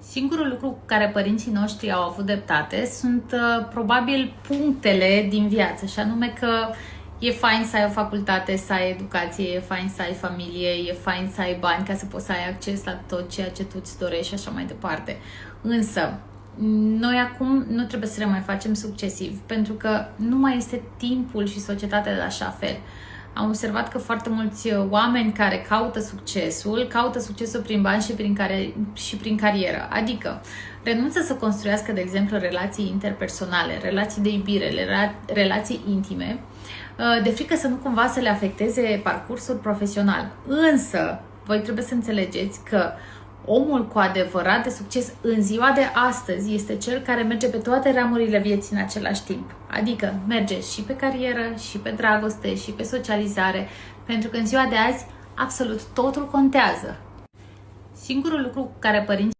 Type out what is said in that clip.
Singurul lucru cu care părinții noștri au avut dreptate sunt probabil punctele din viață, și anume că e fain să ai o facultate, să ai educație, e fain să ai familie, e fain să ai bani ca să poți să ai acces la tot ceea ce tu îți dorești și așa mai departe. Însă, noi acum nu trebuie să le mai facem succesiv, pentru că nu mai este timpul și societatea de așa fel. Am observat că foarte mulți oameni care caută succesul prin bani și prin carieră. Adică renunță să construiască, de exemplu, relații interpersonale, relații de iubire, relații intime, de frică să nu cumva să le afecteze parcursul profesional. Însă, voi trebuie să înțelegeți că omul cu adevărat de succes în ziua de astăzi este cel care merge pe toate ramurile vieții în același timp. Adică merge și pe carieră, și pe dragoste, și pe socializare, pentru că în ziua de azi absolut totul contează. Singurul lucru cu care părinții